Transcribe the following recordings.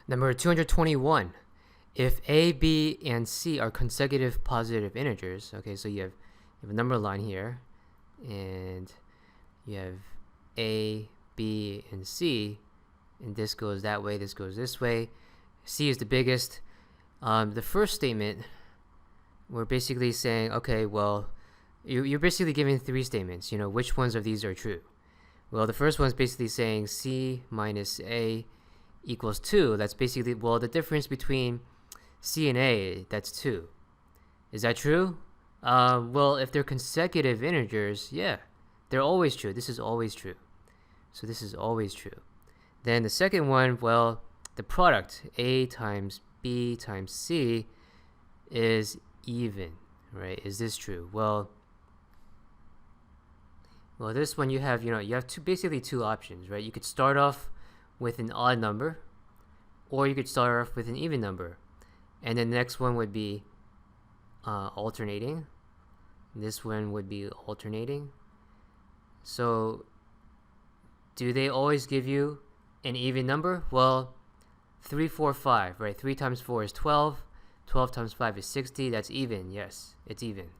Number 221. If a, b, and c are consecutive positive integers, okay, so you have a number line here, and you have a, b, and c, and this goes that way, this goes this way. C is the biggest. The first statement, we're basically saying, okay, well, you're basically giving three statements, which ones of these are true. Well, the first one's basically saying c minus a equals 2. That's basically, well, the difference between c and a, that's 2. Is that true? Well, if they're consecutive integers, yeah, they're always true. This is always true. So this is always true. Then the second one, well, the product, a times b times c, is even, right? Is this true? Well, this one you have basically two options, right? You could start off with an odd number, or you could start off with an even number, and then the next one would be alternating. This one would be alternating. So do they always give you an even number? Well, 3, 4, 5, right? 3 times 4 is 12. 12 times 5 is 60. That's even. Yes, it's even.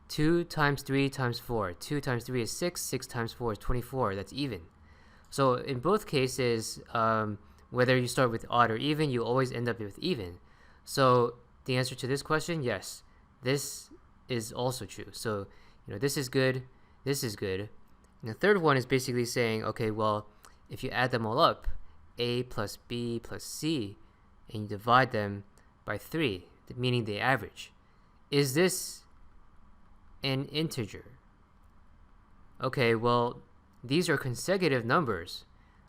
2 times 3 times 4. 2 times 3 is 6. 6 times 4 is 24. That's even. So in both cases, whether you start with odd or even, you always end up with even. So the answer to this question, yes, this is also true. So this is good, this is good. And the third one is basically saying, okay, well, if you add them all up, a plus b plus c, and you divide them by 3, meaning the average, is this an integer? Okay, well, these are consecutive numbers,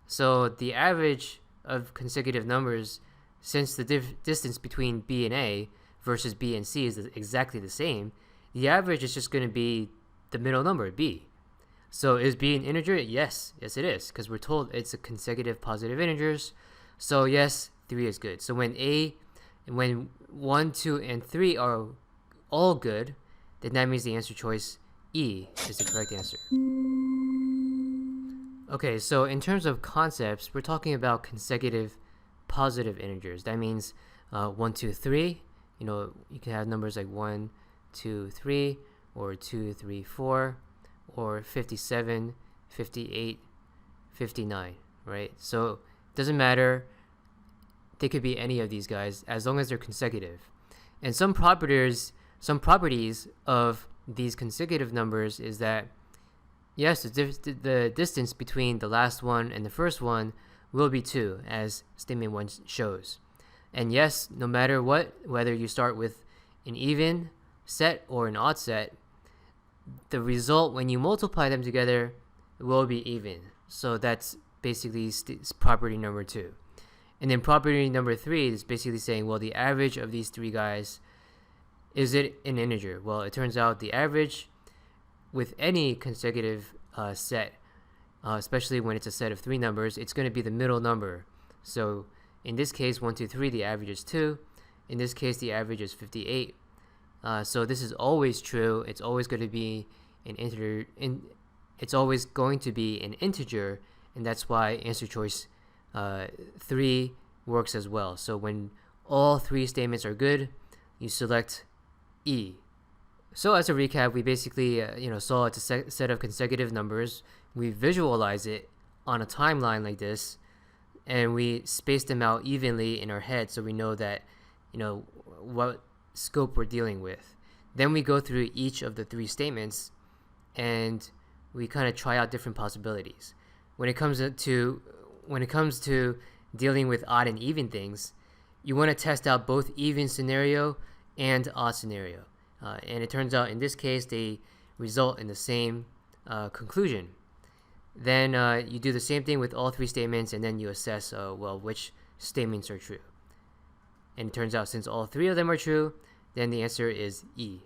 so the average of consecutive numbers, since the distance between b and a versus b and c is exactly the same, the average is just going to be the middle number, b. So is b an integer? Yes it is, because we're told it's a consecutive positive integers. So yes, 3 is good. So when 1, 2, and 3 are all good, then that means the answer choice E is the correct answer. Okay, so in terms of concepts, we're talking about consecutive positive integers. That means 1, 2, 3. You can have numbers like 1, 2, 3, or 2, 3, 4, or 57, 58, 59, right? So it doesn't matter. They could be any of these guys as long as they're consecutive. And some properties of these consecutive numbers is that, yes, the distance between the last one and the first one will be 2, as statement 1 shows. And yes, no matter what, whether you start with an even set or an odd set, the result when you multiply them together will be even. So that's basically property number 2. And then property number 3 is basically saying, well, the average of these 3 guys, is it an integer? Well, it turns out the average with any consecutive set, especially when it's a set of 3 numbers, it's going to be the middle number. So in this case, 1, 2, 3, the average is 2. In this case, the average is 58. So this is always true. It's always going to be an integer. It's always going to be an integer, and that's why answer choice 3 works as well. So when all 3 statements are good, you select E. So as a recap, we basically saw it's a set of consecutive numbers. We visualize it on a timeline like this, and we space them out evenly in our head so we know that what scope we're dealing with. Then we go through each of the 3 statements and we kind of try out different possibilities. When it comes to dealing with odd and even things, you want to test out both even scenario and odd scenario, and it turns out in this case they result in the same conclusion. Then you do the same thing with all 3 statements, and then you assess well, which statements are true. And it turns out since all 3 of them are true, then the answer is E.